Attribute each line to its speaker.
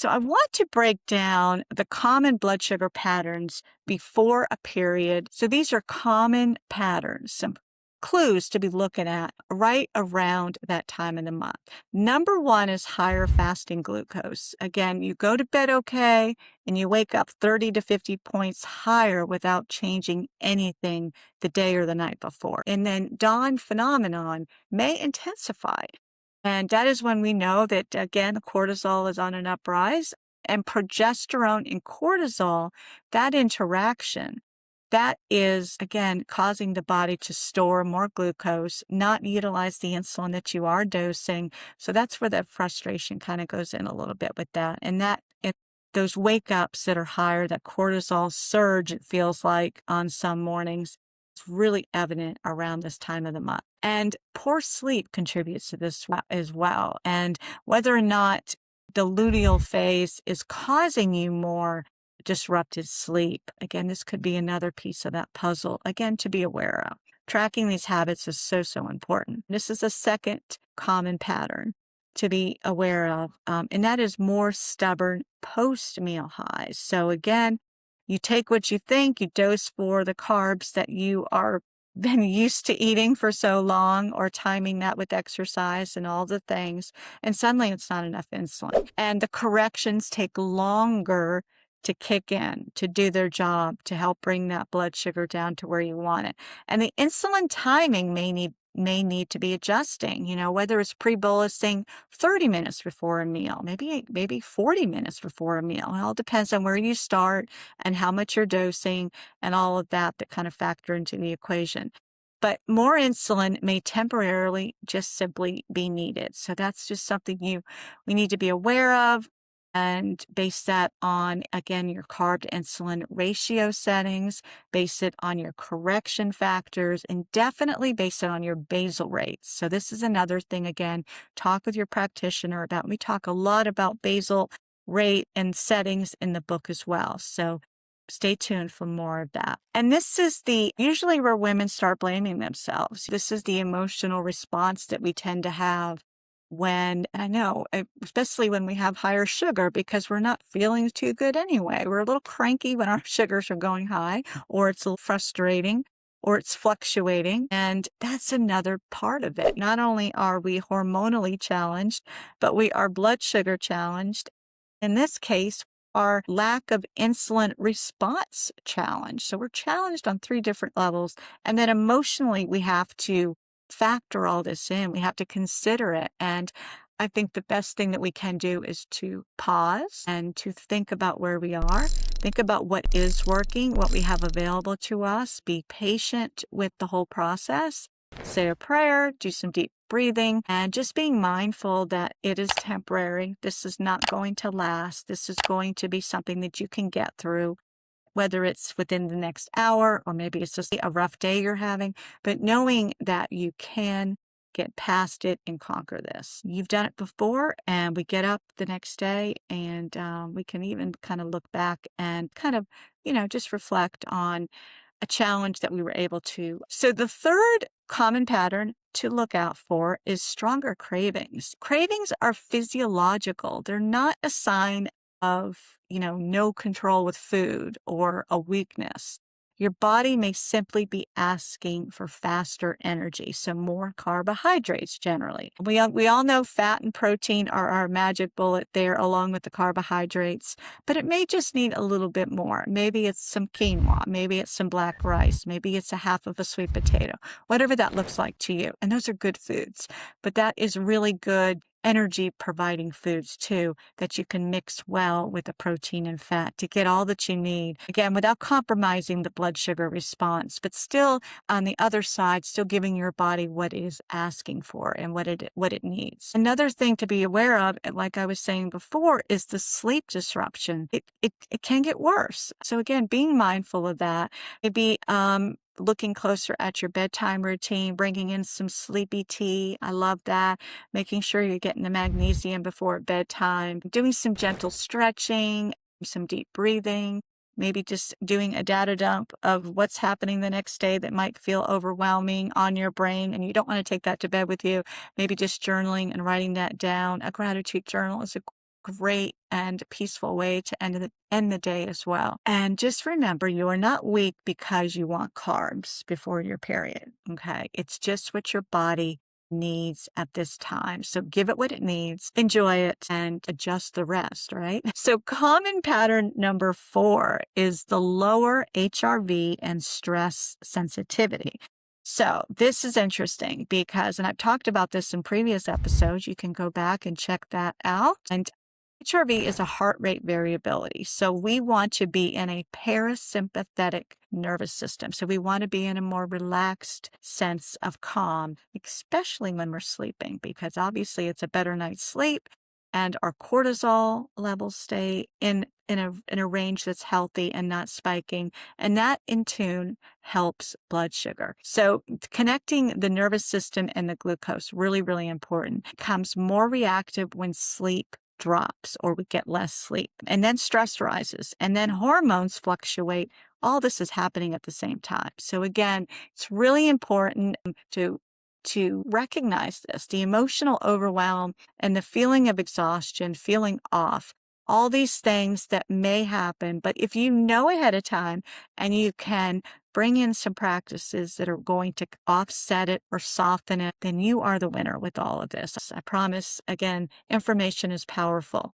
Speaker 1: So I want to break down the common blood sugar patterns before a period. So these are common patterns, some clues to be looking at right around that time of the month. Number one is higher fasting glucose. Again, you go to bed okay and you wake up 30 to 50 points higher without changing anything the day or the night before. And then dawn phenomenon may intensify. And that is when we know that, again, cortisol is on an uprise, and progesterone and cortisol, that interaction, that is, again, causing the body to store more glucose, not utilize the insulin that you are dosing. So that's where the frustration kind of goes in a little bit with that. And those wake ups that are higher, that cortisol surge, it feels like on some mornings, it's really evident around this time of the month. And poor sleep contributes to this as well. And whether or not the luteal phase is causing you more disrupted sleep, again, this could be another piece of that puzzle, again, to be aware of. Tracking these habits is so, so important. This is a second common pattern to be aware of, and that is more stubborn post-meal highs. So again, you take what you think, you dose for the carbs that you are been used to eating for so long, or timing that with exercise and all the things, and suddenly it's not enough insulin. And the corrections take longer to kick in, to do their job, to help bring that blood sugar down to where you want it. And the insulin timing may need to be adjusting, whether it's pre-bolusing 30 minutes before a meal, maybe 40 minutes before a meal. It all depends on where you start and how much you're dosing and all of that kind of factor into the equation. But more insulin may temporarily just simply be needed. So that's just something we need to be aware of, and base that on, again, your carb to insulin ratio settings, base it on your correction factors, and definitely base it on your basal rates. So this is another thing, again, talk with your practitioner about. We talk a lot about basal rate and settings in the book as well. So stay tuned for more of that. And this is usually where women start blaming themselves. This is the emotional response that we tend to have when, I know, especially when we have higher sugar, because we're not feeling too good anyway. We're a little cranky when our sugars are going high, or it's a little frustrating, or it's fluctuating. And that's another part of it. Not only are we hormonally challenged, but we are blood sugar challenged. In this case, our lack of insulin response challenge. So we're challenged on 3 different levels. And then emotionally, we have to factor all this in. We have to consider it. And I think the best thing that we can do is to pause and to think about where we are, think about what is working, what we have available to us, be patient with the whole process, say a prayer, do some deep breathing, and just being mindful that it is temporary. This is not going to last. This is going to be something that you can get through, whether it's within the next hour, or maybe it's just a rough day you're having, but knowing that you can get past it and conquer this. You've done it before, and we get up the next day, and we can even kind of look back and kind of, just reflect on a challenge that we were able to. So the third common pattern to look out for is stronger cravings. Cravings are physiological. They're not a sign of, no control with food or a weakness. Your body may simply be asking for faster energy, so more carbohydrates generally. We all know fat and protein are our magic bullet there, along with the carbohydrates, but it may just need a little bit more. Maybe it's some quinoa, maybe it's some black rice, maybe it's a half of a sweet potato, whatever that looks like to you. And those are good foods, but that is really good energy providing foods too, that you can mix well with the protein and fat to get all that you need, again, without compromising the blood sugar response, but still on the other side, still giving your body what it is asking for and what it needs. Another thing to be aware of, like I was saying before, is the sleep disruption. It can get worse. So again, being mindful of that. Maybe looking closer at your bedtime routine, bringing in some sleepy tea. I love that. Making sure you're getting the magnesium before bedtime, doing some gentle stretching, some deep breathing, maybe just doing a data dump of what's happening the next day that might feel overwhelming on your brain, and you don't want to take that to bed with you. Maybe just journaling and writing that down. A gratitude journal is a great and peaceful way to end the day as well. And just remember, you are not weak because you want carbs before your period. Okay. It's just what your body needs at this time. So give it what it needs, enjoy it, and adjust the rest, right? So common pattern number 4 is the lower HRV and stress sensitivity. So this is interesting because, and I've talked about this in previous episodes, you can go back and check that out. And HRV is a heart rate variability. So we want to be in a parasympathetic nervous system. So we want to be in a more relaxed sense of calm, especially when we're sleeping, because obviously it's a better night's sleep and our cortisol levels stay in a range that's healthy and not spiking. And that in tune helps blood sugar. So connecting the nervous system and the glucose, really, really important. Becomes more reactive when sleep drops or we get less sleep. And then stress rises and then hormones fluctuate. All this is happening at the same time. So again, it's really important to recognize this, the emotional overwhelm and the feeling of exhaustion, feeling off, all these things that may happen. But if you know ahead of time and you can bring in some practices that are going to offset it or soften it, then you are the winner with all of this. I promise, again, information is powerful.